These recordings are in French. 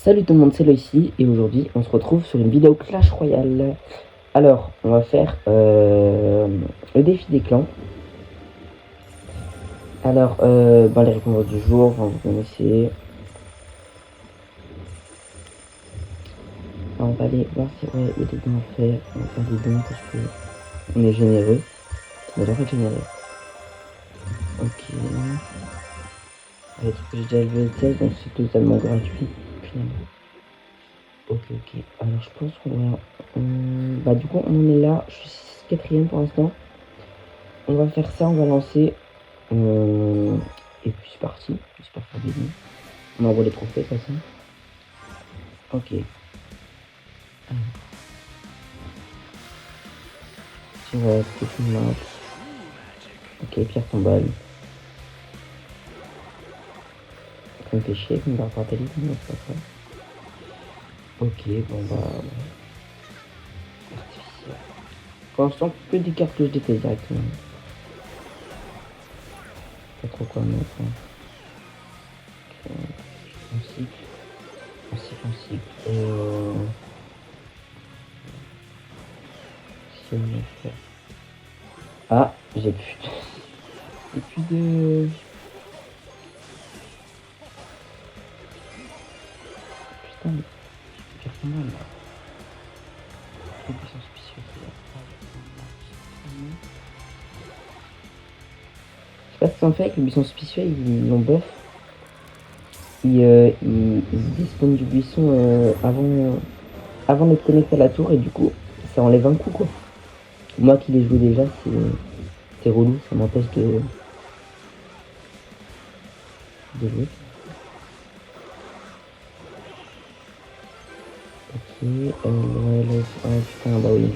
Salut tout le monde, c'est Lo ici et aujourd'hui on se retrouve sur une vidéo Clash Royale. Alors on va faire le défi des clans. Alors les récompenses du jour, vous connaissez. Alors, on va aller voir si il y a des dons à faire. On va faire des dons parce que on est généreux. On est déjà généreux. Ok. Avec ce que j'ai déjà levé 16 donc c'est totalement gratuit finalement. Ok. Alors je pense qu'on va... du coup on est là, je suis 4ème pour l'instant. On va faire ça, on va lancer. Et puis c'est parti. J'espère faire des dons. On envoie les trophées de toute façon. Ok. Si on va peut-être une map. Ok, pierre tombale. Ça me fait chier qu'on garde pas télé, mais c'est pas grave. Ok, bon bah. Artificiel. Pour l'instant, que des cartouches d'épée directement. Pas trop quoi mettre. Ok. En cycle. Si on va faire. Ah, j'ai plus de. Putain, pierre tombale là. Trop puissance spéciale. Je sais pas ce qu'ils ont fait avec le buisson spécial, ils l'ont buff. Ils despawnent du buisson avant d'être connecté à la tour et du coup ça enlève un coup quoi. Moi qui l'ai joué déjà, c'est relou, ça m'empêche de jouer. Ok, putain, bah oui,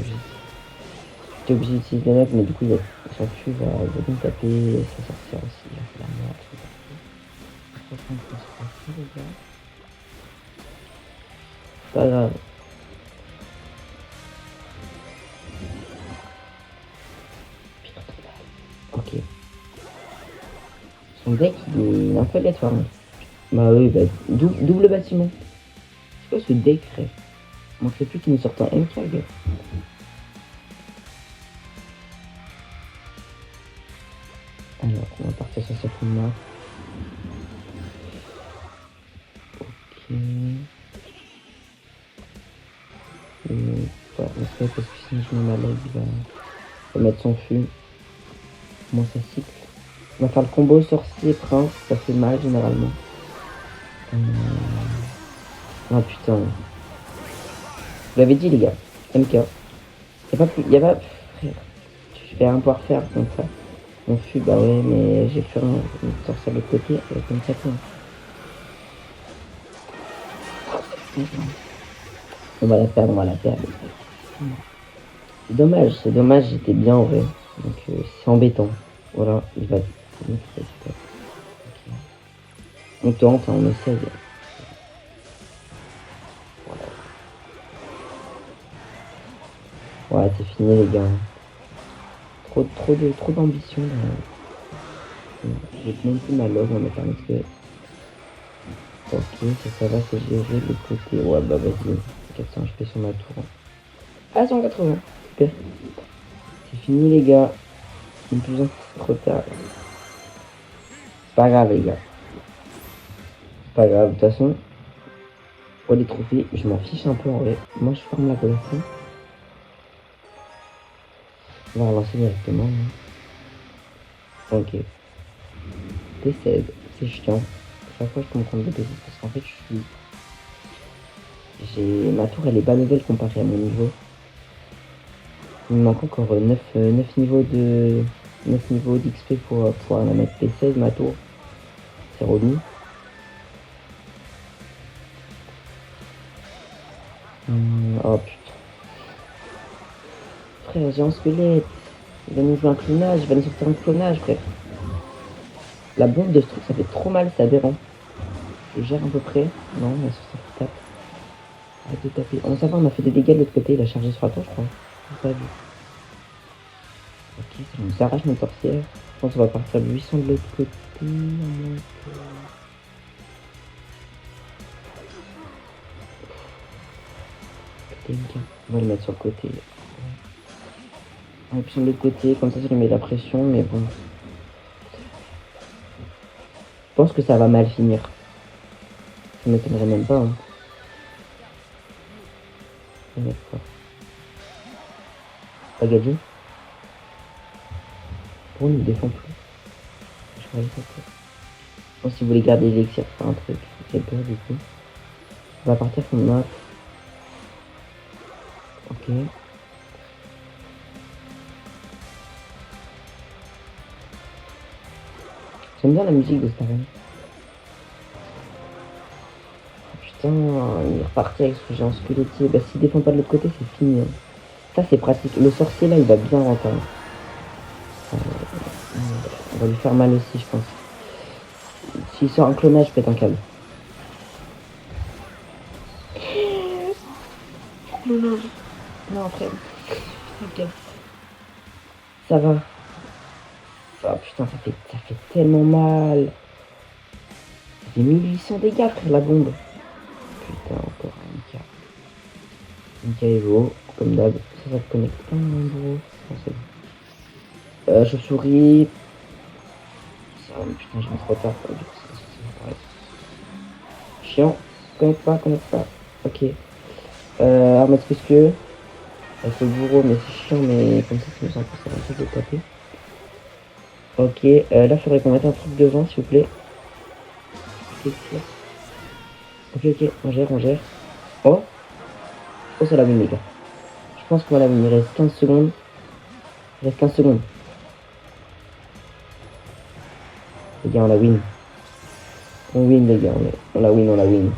j'étais obligé d'utiliser la map, mais du coup il s'enfuit, va me taper sa sorcière aussi, il a fait la merde. Pas grave. Ok. Son deck il est un peu aléatoire. Bah oui, bah double bâtiment. C'est quoi ce deck frère? On ne sait plus qu'il nous sort un MK gars. Alors on va partir sur cette map. Ok. Ouais, parce que sinon je mets ma leg, il va mettre son fût. Comment ça cycle? On va faire le combo sorcier prince, ça fait mal généralement. Oh putain. Je l'avais dit les gars, MK. Y'a pas. Frère. Je fais un pouvoir faire comme ça. Mon fût, bah ouais, mais j'ai fait un sorcier de l'autre côté avec un sapin. On va la perdre. C'est dommage, j'étais bien en vrai. Donc c'est embêtant. Voilà, il va. Okay. On tente, hein, on essaye. Ouais, c'est fini les gars. Trop d'ambition. J'ai même plus ma log, on va mettre un XP. Ok, ça va, c'est géré de côté. Ouais, bah vas-y. 400 HP sur ma tour. Ah, 180. Super. C'est fini les gars. Une plus trop tard. C'est pas grave les gars. Pas grave, de toute façon. Pour les trophées, je m'en fiche un peu en vrai. Moi je ferme la collection. On va relancer directement. Ok. T16, c'est chiant. Chaque fois je peux me prendre des T16 parce qu'en fait ma tour elle est bas level comparée à mon niveau. Il me manque encore 9 niveaux d'XP pour pouvoir la mettre P16 ma tour. C'est relou. Oh putain. Frère, j'ai un squelette. Il va nous jouer un clonage, il va nous sortir un clonage, frère. La bombe de ce truc, ça fait trop mal, c'est aberrant. Je gère à peu près. Non, mais ça tape. Arrête de taper. On ça va, on a fait des dégâts de l'autre côté, il a chargé sur la tour, je crois. Pas vu. Ok, ça nous arrache notre sorcière. Je pense qu'on va partir de 800 de l'autre côté. Tenka. On va le mettre sur le côté. On va sur le côté, comme ça lui met la pression, mais bon. Je pense que ça va mal finir. Ça m'étonnerait même pas. Hein. Pas Gadget. Pourquoi il ne défend plus? Je croyais ça. Bon, si vous voulez garder l'élixir, faire un truc. J'ai peur du coup. On va partir sur map. Ok. J'aime bien la musique de Star Wars. Putain, il est reparti avec ce géant squelettier. Bah s'il défend pas de l'autre côté, c'est fini. Hein. Ça c'est pratique. Le sorcier là, il va bien rentrer. On va lui faire mal aussi, je pense. S'il sort un clonage, pète un câble. Non, après. Ok. Ça va. Oh putain, ça fait tellement mal. Ça fait 1800 dégâts, frère, la bombe. Putain, encore un Mika. Mika Evo, comme d'hab. Ça va te connecter. Oh mon gros. Non, c'est bon. Chauve-souris. Ça, putain, je me trop tard. Du coup, chiant. Connecte pas. Ok. Armette spécieux. Avec le bourreau, mais c'est chiant, mais comme ça, ça me semble que ça va un peu de taper. Ok, là, il faudrait qu'on mette un truc devant, s'il vous plaît. Ok, on gère. Oh, c'est la win, les gars. Je pense qu'on va la win. Il reste 15 secondes. Les gars, on la win. On win, les gars. On la win.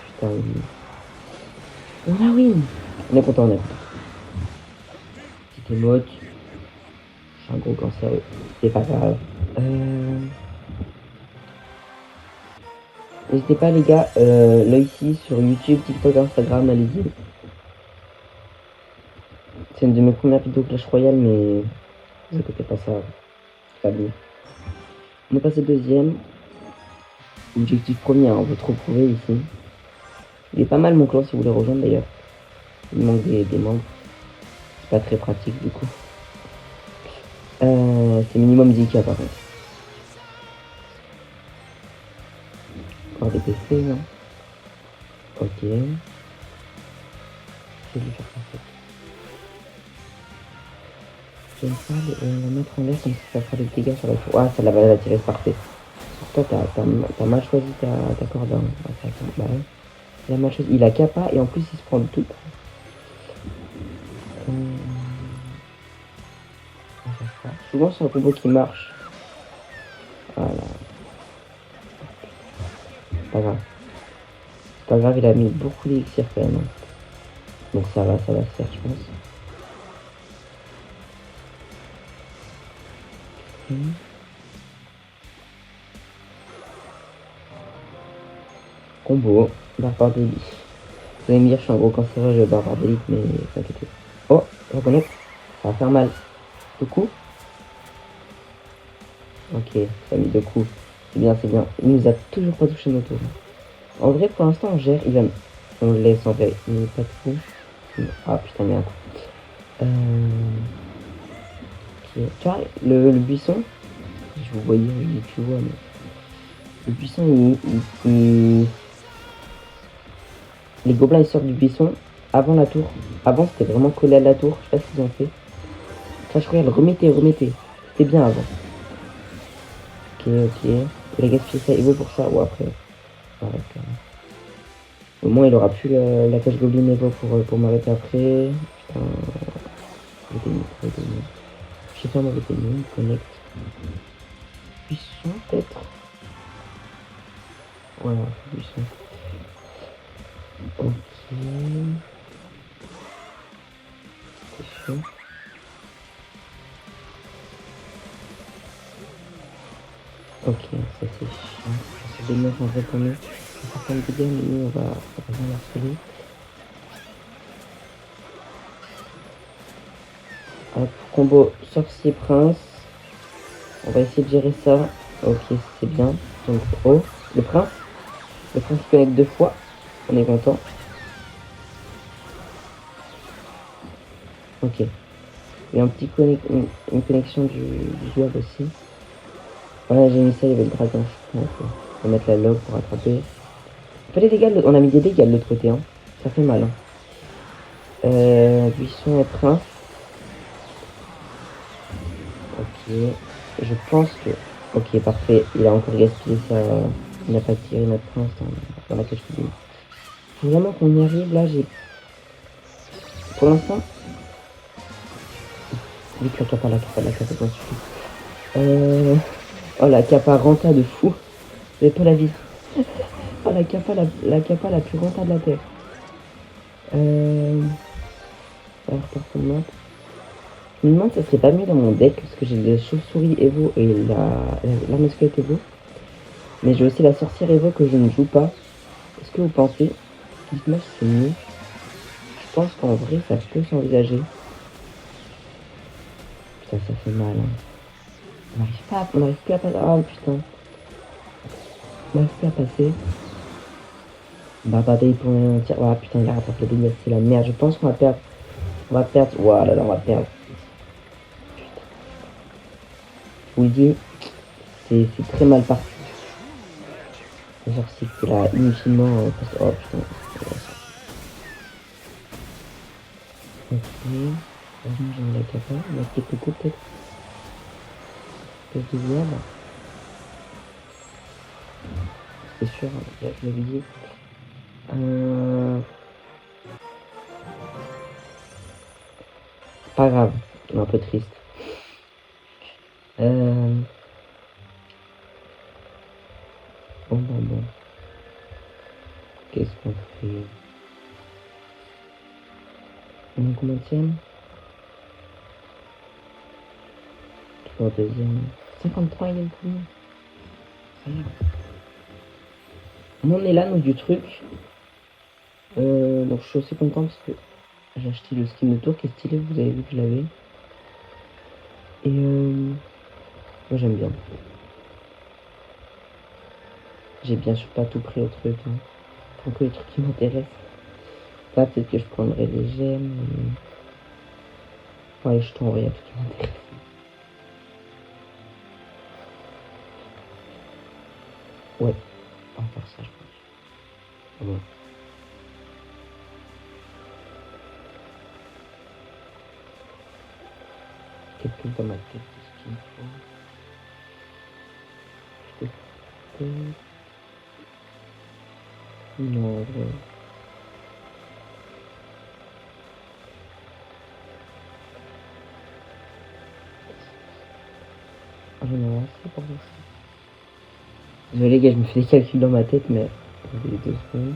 Putain, on la win. On est content, Petite émote. J'ai un gros cancer. C'est pas grave. N'hésitez pas les gars, là ici sur YouTube, TikTok, Instagram, allez-y. C'est une de mes premières vidéos Clash Royale, mais vous inquiétez pas, ça va bien. On est passé deuxième. Objectif premier, hein, on veut trop prouver ici. Il est pas mal mon clan si vous voulez rejoindre d'ailleurs. Il manque des membres. C'est pas très pratique du coup. C'est minimum 10K par contre. Encore des PC, non? Ok. Je vais lui faire ça. J'aime pas la mettre en l'air comme ça fera des dégâts sur la tour. Ah, ça va la tirer, parfait. Sur toi, t'as mal choisi ta corde. Hein. Bah, ouais. Il a mal choisi. Il a kappa et en plus il se prend le tout. Souvent c'est un combo qui marche. Voilà. Pas grave. Pas grave, il a mis beaucoup d'élixir quand même. Donc ça va se faire, je pense. Combo, barbare d'élite. Vous allez me dire, je suis un gros cancéreux, je barbare d'élite, mais t'inquiète. Oh, je reconnais. Ça va faire mal. Deux coups. Ok, ça a mis deux coups. C'est bien. Il nous a toujours pas touché nos tours. En vrai, pour l'instant, on gère. On le laisse en vrai. Il n'y a pas de coup. Ah putain, il y a un coup. Okay. Tu vois, le buisson. Je vous voyais, tu vois, mais. Le buisson, les gobelins ils sortent du buisson avant la tour. Avant c'était vraiment collé à la tour. Je sais pas ce qu'ils ont fait. Clash Royale, remettez. C'était bien avant. Ok. Il a gaspillé ça Evo pour ça. Ou après. Arrête, au moins il aura plus la cage goblin Evo pour m'arrêter après. Putain. Je sais pas moi avec les connect. Buisson peut-être. Voilà, buisson. Ok. C'est chaud. Ok, ça c'est chiant. C'est des meufs en vrai pour nous. On va faire des dégâts, mais nous on va bien harceler. Hop, combo sorcier prince. On va essayer de gérer ça. Ok, c'est bien. Donc, oh, le prince qui connecte 2 fois. On est content. Ok. Et une connexion du joueur aussi. Voilà, j'ai mis ça, il y avait le dragon. Donc, on va mettre la log pour attraper. On fait les dégâts, on a mis des dégâts de l'autre côté, hein. Ça fait mal, hein. Buisson et prince. Ok. Je pense que... Ok, parfait. Il a encore gaspillé sa... Il n'a pas tiré notre prince dans la cage publique. Faut vraiment qu'on y arrive, là, j'ai... Pour l'instant... Vite, la capa, ça suffit. Oh, la capa renta de fou. Vous avez pas la vie. Oh, la capa la plus renta de la Terre. Alors, personnellement... Je me demande si ça serait pas mieux dans mon deck, parce que j'ai les chauves-souris Evo et la mascotte Evo. Mais j'ai aussi la sorcière Evo que je ne joue pas. Est-ce que vous pensez? Dites-moi si c'est mieux. Je pense qu'en vrai, ça peut s'envisager. Putain, ça fait mal, hein. On n'arrive plus à passer. Oh putain. On n'arrive plus à passer. Bah, bataille pour un tir. Oh putain, il a rapporté le dégâts. C'est la merde. Je pense qu'on va perdre. On va perdre. Voilà, là, on va perdre. Je vous le dis, c'est très mal parti. Genre, c'est que là, inutilement. Oh putain. Ok. Heureusement, j'ai mis la capa. On a quelques coups, peut-être. Peut-être de voir. C'est sûr, là, je l'avais dit. C'est pas grave. On est un peu triste. Bon. Qu'est-ce qu'on fait? On est combien de tienne? Toujours deuxième. 53, il est le premier. Ça y est. On en est là, nous, du truc. Donc, je suis aussi content parce que j'ai acheté le skin de tour qui est stylé. Vous avez vu que je l'avais. Et moi, j'aime bien. J'ai bien sûr pas tout pris au truc. Hein. Tant que les trucs qui m'intéressent. Là, peut-être que je prendrai les gemmes. Ouais, je t'envoie tout qui m'intéresse. Ouais, on va faire ça, je pense. Ah bon. Quelques dans ma tête, ce qu'il me faut. Non, ouais. Ah, j'en ai assez pour ça. Désolé, les gars, je me fais des calculs dans ma tête, mais. Attendez 2 secondes.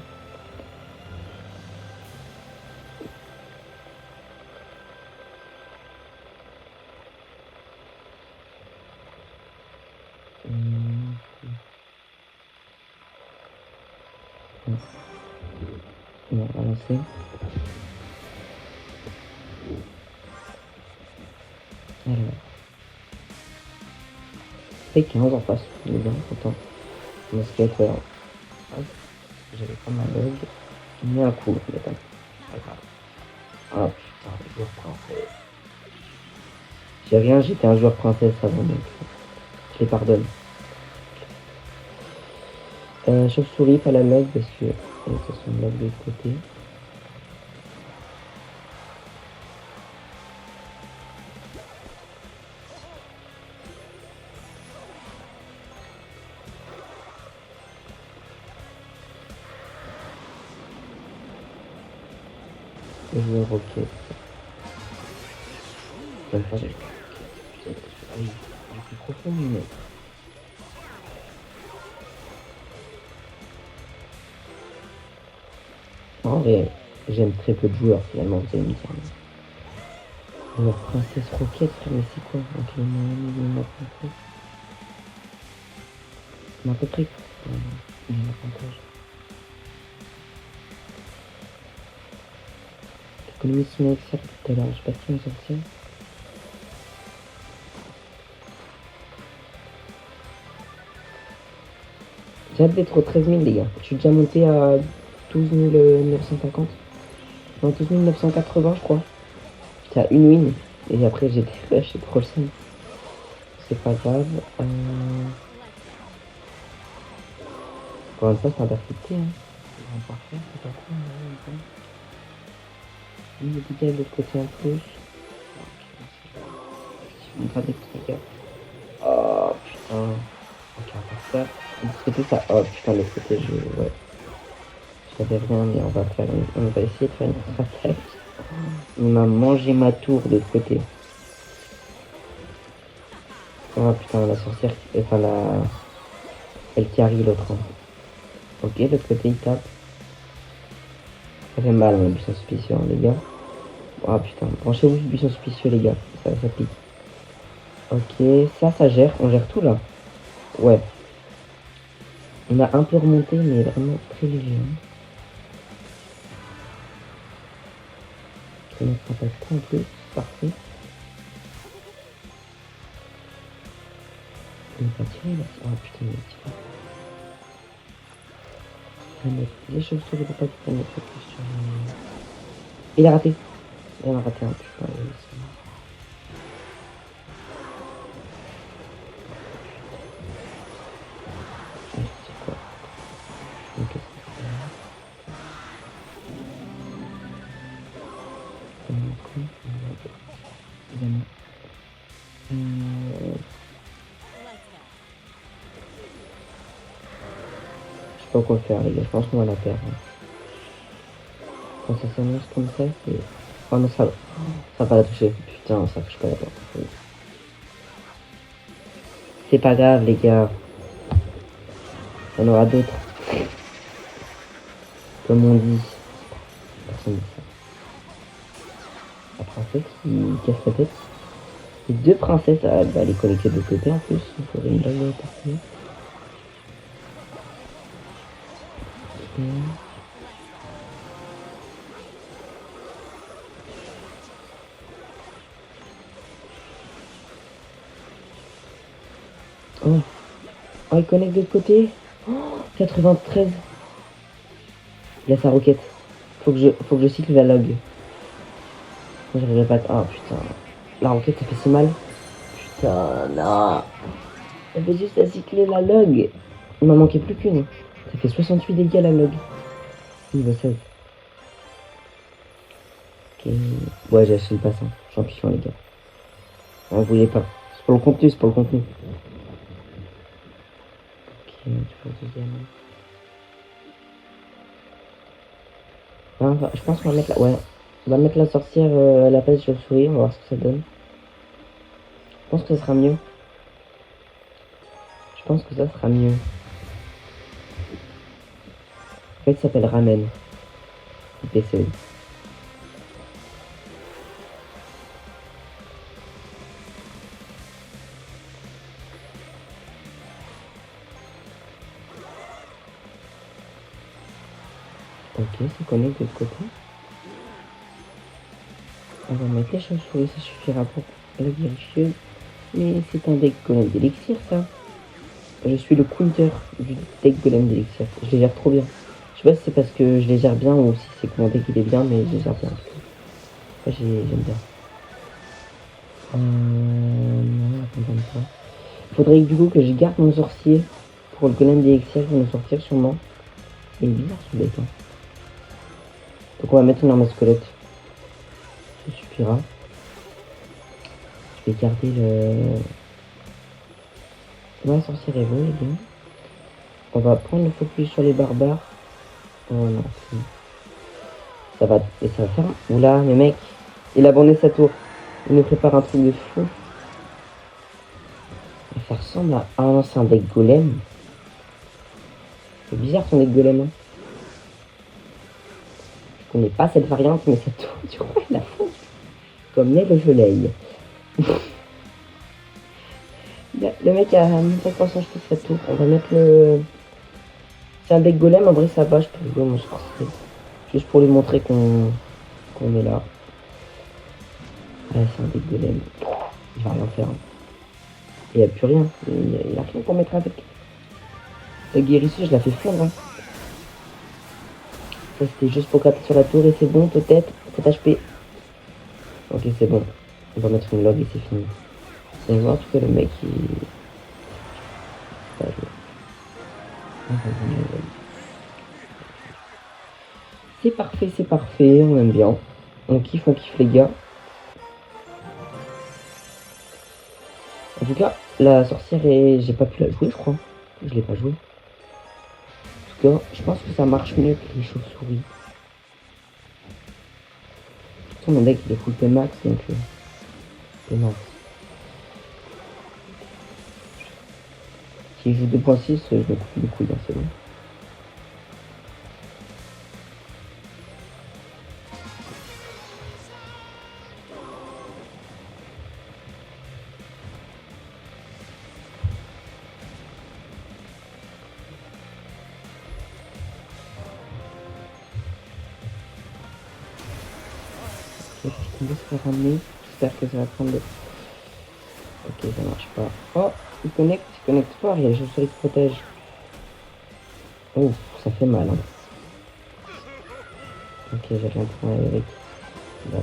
On va relancer. Alors. C'est 15 en face. Il est bien content. On va se faire. Hop. J'avais pas ma log. Il met un coup, mais pas grave. Ah putain, joueur princesse. J'ai rien, j'étais un joueur princesse avant, donc je les pardonne. Chauve-souris, pas la log, parce que ça sont log de l'autre côté. Je veux rocket. Je vais le faire, j'ai ah oui, je suis profond, mais... En vrai, j'aime très peu de joueurs finalement, vous allez me dire. Leur princesse roquette, mais c'est quoi? Ok, non, ma princesse. On a à peu près. Il y a un avantage. Économie son elixir tout à l'heure, je sais pas si on s'en tient. J'ai hâte d'être aux 13 000 les gars. Je suis déjà monté à 12 950. Non, 12 980 je crois. J'étais à une win. Et après, j'étais rush et trop le seum. C'est pas grave. Encore une fois, c'est intercepté. Hein. On va parfait, c'est pas trop. Il y a des gars de l'autre côté en plus. Je vais des petits gars. Oh putain. Ok, on va faire ça. De l'autre côté, ça. Oh putain, de l'autre côté, ouais. Je savais rien, mais on va essayer de faire une stratège. Il m'a mangé ma tour de l'autre côté. Oh putain, la sorcière. Enfin, elle carry l'autre. Hein. Ok, de l'autre côté, il tape. Ça fait mal, un buisson suspicieux, hein, les gars. Oh putain, branchez-vous du buisson suspicieux, les gars. Ça pique. Ok, ça gère. On gère tout là. Ouais. On a un peu remonté, mais vraiment très léger. Hein. On ne pas trop en plus. Parfait. Il va tirer là. Oh putain, il va tirer. Les chauves-souris pour pas qu'il prenne notre posture. Il a raté. Il en a raté un. Putain, c'est quoi? Ok. Je sais pas quoi faire, les gars. Je pense qu'on va la perdre. Quand ça s'annonce comme ça, c'est. Oh non, ça va pas la toucher. Putain, ça touche pas la porte. C'est pas grave, les gars. Il y en aura d'autres. Comme on dit. Personne dit ça. La princesse qui casse la tête. Les deux princesses, elle va les connecter de côté en plus. Il faudrait une blague partie. Oh. Oh, il connecte de l'autre côté. Oh, 93. Il a sa roquette. Faut que je cycle la log. J'arriverai pas. Oh putain. La roquette, ça fait si mal. Putain, non. Elle fait juste à cycler la log. Il m'en manquait plus qu'une. Ça fait 68 dégâts la log. Niveau 16. Ok. Ouais, j'ai acheté le passant. Champion, les gars. On voulait pas. C'est pour le contenu, c'est pour le contenu. Ok, toujours deuxième. Enfin, je pense qu'on va mettre la... Ouais. On va mettre la sorcière à la place de chauve-souris. On va voir ce que ça donne. Je pense que ça sera mieux. Je pense que ça sera mieux. En fait, il s'appelle Ramen. PCO. Ok, c'est connecté de l'autre côté. On va mettre les chauves-souris, ça suffira pour la guérissieuse. Mais c'est un deck golem d'élixir, ça. Je suis le counter du deck golem d'élixir. Je les gère trop bien. Je sais pas si c'est parce que je les gère bien ou si c'est que mon deck il est bien, mais je les gère bien. J'aime bien. Non, attends pas. Faudrait du coup que je garde mon sorcier pour le golem d'élixir qui va nous sortir sûrement. Il est bizarre ce deck. Hein. Donc on va mettre une arme à squelette. Ça suffira. Je vais garder le... Ouais, sorcière est bon, les gars. On va prendre le focus sur les barbares. Oh non, ça va faire... Oula, mais mec, il a abandonné sa tour. Il nous prépare un truc de fou. Ça ressemble à... Ah non, c'est un deck golem. C'est bizarre son deck golem. Hein. Je connais pas cette variante, mais cette tour, tu crois, il a fou. Comme nez le soleil. Le mec a même pas pensé acheter cette tour. On va mettre le... C'est un deck golem, en vrai ça va, je peux jouer mon sorcier. Juste pour lui montrer qu'on est là. Ouais, c'est un deck golem. Il va rien faire. Hein. Il n'y a plus rien. Il a rien pour mettre avec. La guérisseuse, je la fais fondre. Hein. Ça c'était juste pour gratter sur la tour et c'est bon, peut-être. 7 HP. Ok, c'est bon. On va mettre une log et c'est fini. C'est voir en tout cas le mec qui... Pas joué. On va prendre une log. C'est parfait, on aime bien. On kiffe les gars. En tout cas, la sorcière est... J'ai pas pu la jouer, je crois. Je l'ai pas jouée. En tout cas, je pense que ça marche mieux que les chauves-souris. Tout mon deck il est full P-Max, donc... P-Max. Si je joue 2.6, je me coupe les couilles, hein, c'est bon. Ok, je vais se ramener. J'espère que ça va prendre le... Ok, ça marche pas. Oh, il connecte pas, il y a les chauves-souris qui protègent. Oh, ça fait mal, hein. Ok, j'avais un point avec. Bah,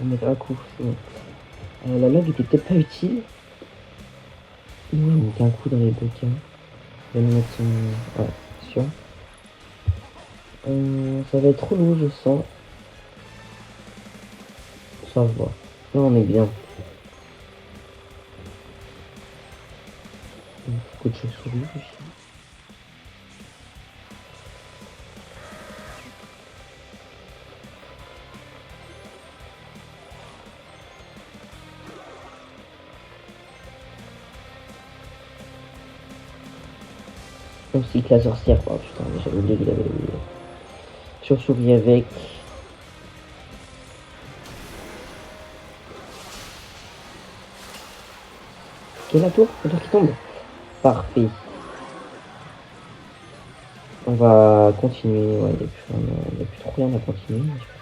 on va mettre un coup, c'est bon. La log était peut-être pas utile. Ouais, on mettait un coup dans les bouquins. Je vais nous mettre son... Ouais, sûr. Ça va être trop lourd, je sens. Ça va. Là, on est bien. Beaucoup de chauves-souris aussi. Aussi que la sorcière. Oh putain, j'avais oublié qu'il avait les chauves-souris avec. Ok, la tour qui tombe. Parfait. On va continuer. Ouais, il n'y a plus trop rien à continuer. Mais je pense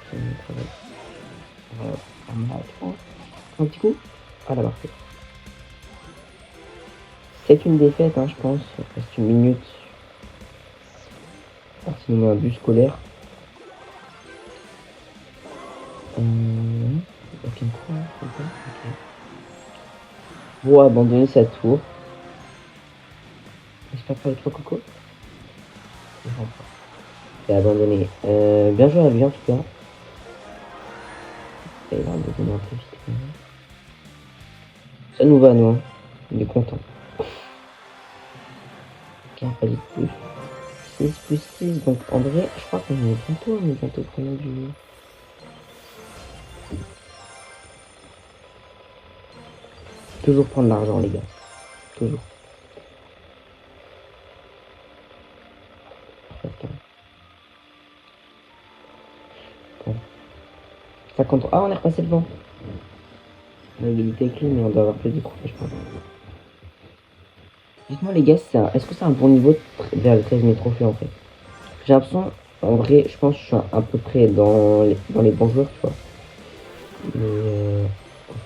qu'on va un petit coup. Ah là, parfait. C'est une défaite, hein, je pense. Il reste une minute. Si on met un bus scolaire. Ok. Bon, abandonner sa tour. J'espère pas les 3 cocos. C'est abandonné. Bien joué à lui en tout cas. Il va abandonner un peu vite quand même. Ça nous va, nous. Hein. Il est content. Ok, pas dit plus. 6 plus 6, donc en vrai, je crois qu'on est bientôt premier du... Toujours prendre l'argent, les gars. Toujours. Bon. 50... Ah, on est repassé devant. L'habilité est clean, mais on doit avoir plus de trophées, je pense. Dites-moi, les gars, est-ce que c'est un bon niveau vers les 13 000 trophées, en fait? J'ai l'impression, en vrai, je pense que je suis à peu près dans les bons joueurs, tu vois. Mais, ok.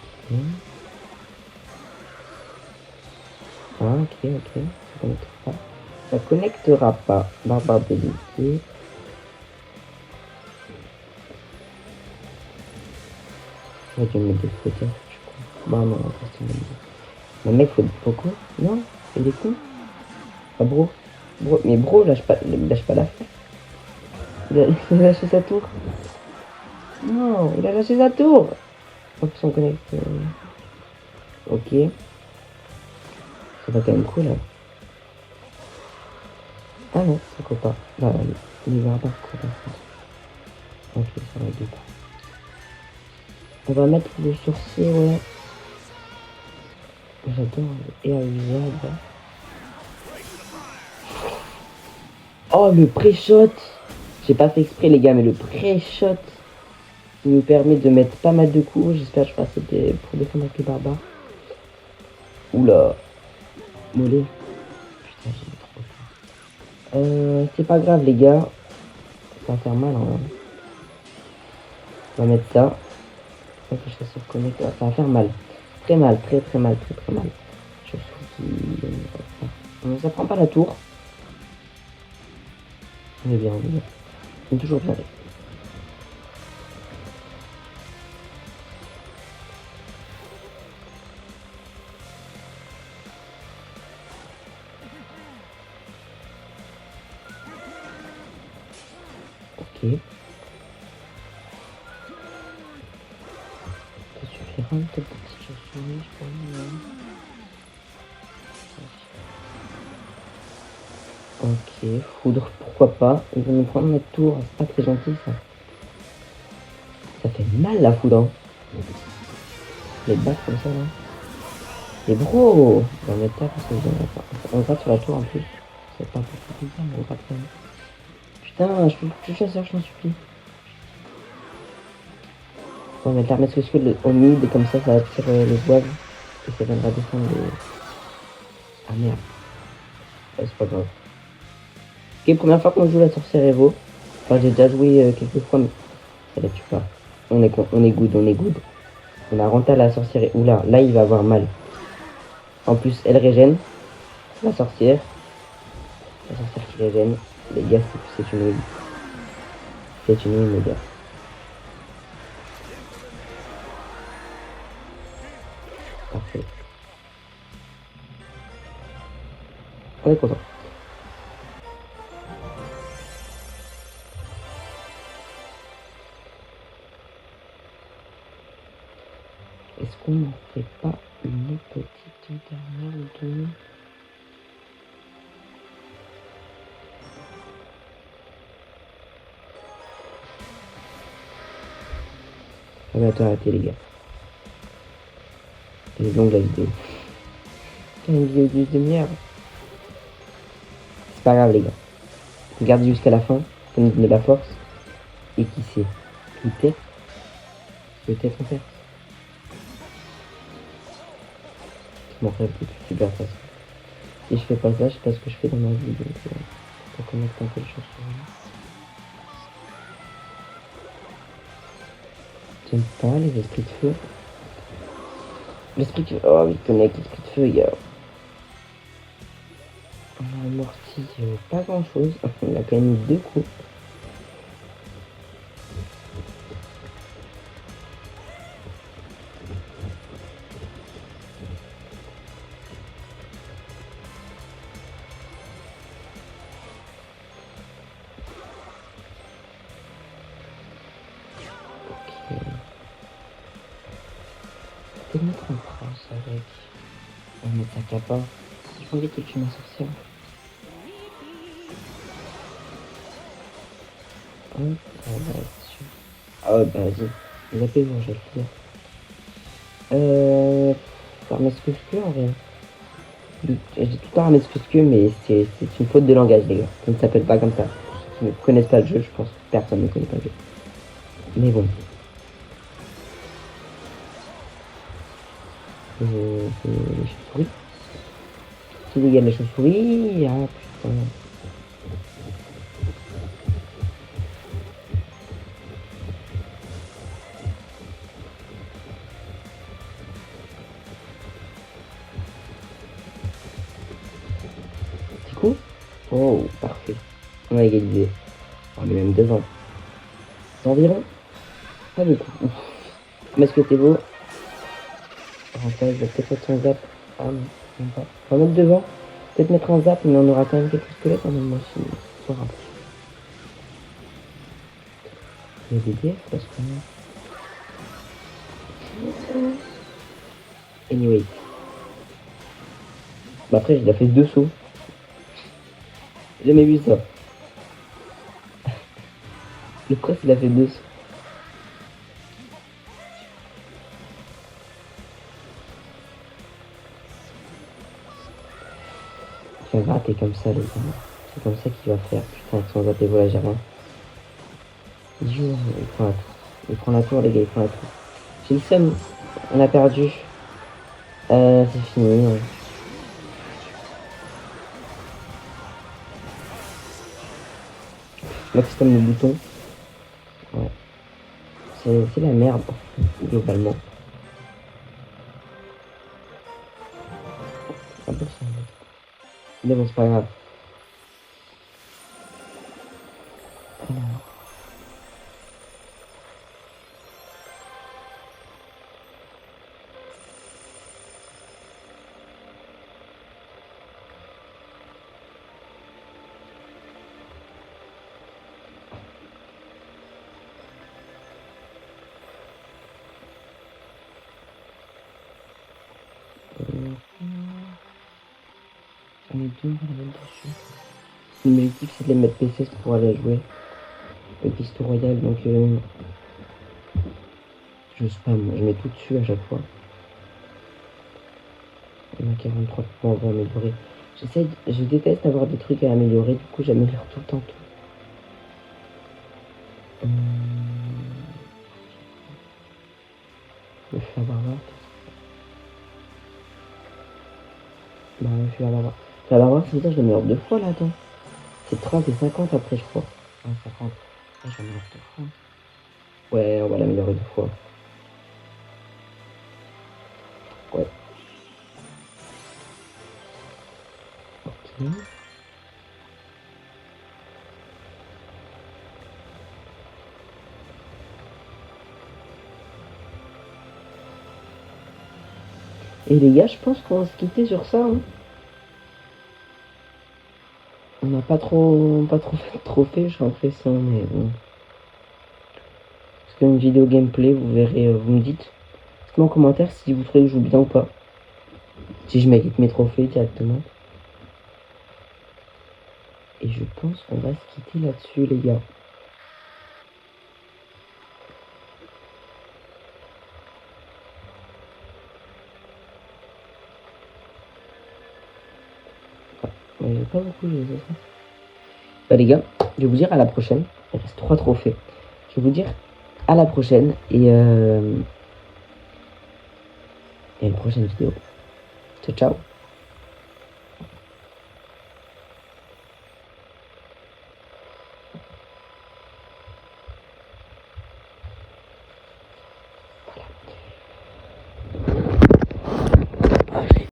Ah, ok. Ça connectera pas. Barbare déliqué. J'aurais dû mettre des flotteurs, je crois. Bah non, c'est le mec, faut pourquoi? Non, il est con. Ah, mais bro, lâche pas l'affaire. Il a lâché sa tour. Non, il a lâché sa tour. En plus, on connecte. Ok. Ça va quand même cool, là. Ah non, ça court pas. Bah, les barbares courent par contre. Ok, ça va être du coup. On va mettre le sorcier, ouais. J'adore. Et à l'usage. Oh, le pré-shot. J'ai pas fait exprès, les gars, mais le pré-shot qui nous permet de mettre pas mal de coups. J'espère que je passe pour défendre avec les barbares. Oula. Mollet. Putain, j'ai trop peur. C'est pas grave, les gars. Ça va faire mal, hein. On va mettre ça. Ça va faire mal. Très mal, très mal. Je trouve qu'il... Ça prend pas la tour. On est bien. On est toujours bien. Ça suffira peut-être des petites chauves-souris, je pense. Non. Ok, foudre, pourquoi pas. Ils vont nous prendre notre tour, c'est pas très gentil ça. Ça fait mal la foudre. Hein. Les battre comme ça là. Et bro, on va mettre ça parce que on gratte sur la tour en plus. C'est pas pour tout ça, mais on gratte quand même. Putain, je suis chasseur, je t'en supplie. On va mettre l'armée spéciale au mid et comme ça attire les boives. Et ça viendra défendre les... Ah merde. Ouais, c'est pas grave. Ok, première fois qu'on joue la sorcière Evo. Enfin, j'ai déjà joué quelques fois, mais ça la tue pas. On est good, on est good. On a renté la sorcière. Oula, là il va avoir mal. En plus, elle régène. La sorcière. La sorcière qui régène. Les gars, c'est une win. C'est une win, les gars. Parfait. On est content. Est-ce qu'on n'en fait pas une petite dernière ou deux? Ah mais attends, arrêtez les gars. Elle est longue la vidéo. Une vidéo de demi-heure. C'est pas grave les gars. Regardez jusqu'à la fin, ça nous donne de la force. Et qui sait, peut-être on perd. Mon rêve est super facile. Si je fais pas ça, je sais pas ce que je fais dans ma vie. Donc, pour connecter un peu les choses sur moi. J'aime pas les esprits de feu. L'esprit de feu, oh oui, connecte l'esprit de feu, il y a... On a amorti pas grand chose. On a quand même eu 2 coups. Ok. Peut-être mettre en France avec. On va mettre sa capa. J'ai pas envie qu'il tue ma sorcière. Hop, on va là-dessus. Ah ouais, bah vas-y. Zappez-vous, je vais le faire. Armée sculpture en vrai. J'ai tout le temps armée sculpture, mais c'est une faute de langage, les gars. Ça ne s'appelle pas comme ça. Pour ceux qui ne connaissent pas le jeu, je pense que personne ne connaît pas le jeu. Mais bon. Les chauves-souris. Qui dégage les chauves-souris? Ah putain. Petit coup. Oh, parfait. On a égalisé. On est même devant. Environ. Pas beaucoup. Mais ce que t'es beau. Enfin, je vais peut-être mettre son zap. Ah non, même pas. On va mettre devant. Peut-être mettre un zap, mais on aura quand même quelques squelettes en même aussi. Soit rapproché. Il y a des DF parce qu'on a. Anyway. Bah après, il a fait 2 sauts. J'ai jamais vu ça. Le prince, il a fait 2 sauts. Il va gratter comme ça, les gars. C'est comme ça qu'il va faire. Putain, avec son zap et voilà, j'ai rien. Il joue, il prend la tour. Il prend la tour, les gars, il prend la tour. J'ai le seum. On a perdu. C'est fini. Ouais. Là, c'est comme le bouton. Ouais. C'est la merde, globalement. Un peu ça. Mais bon, c'est pas grave. Alors. On est deux, on va dessus. L'objectif c'est de les mettre PC pour aller jouer le Pisto Royal, donc je spam, je mets tout dessus à chaque fois. On a 43 points, on va améliorer. Je déteste avoir des trucs à améliorer, du coup j'améliore tout le temps tout. Je vais faire barbare. Bah je suis à barbare. La barbare, c'est ça, je l'améliore 2 fois là, attends. C'est 30 et 50 après, je crois. Ah, 50. Ah, je l'améliore 2 fois. Ouais, on va l'améliorer 2 fois. Ouais. Ok. Et les gars, je pense qu'on va se quitter sur ça. Hein. On n'a pas trop fait de trophée, j'ai l'impression, mais bon. Parce qu'une vidéo gameplay, vous verrez, vous me dites. Dites-moi en commentaire si vous trouvez que je joue bien ou pas. Si je mérite mes trophées directement. Et je pense qu'on va se quitter là-dessus, les gars. Mais pas beaucoup, je sais ça. Bah les gars, je vais vous dire à la prochaine. Il reste 3 trophées. Je vais vous dire à la prochaine et à une prochaine vidéo. Ciao, ciao.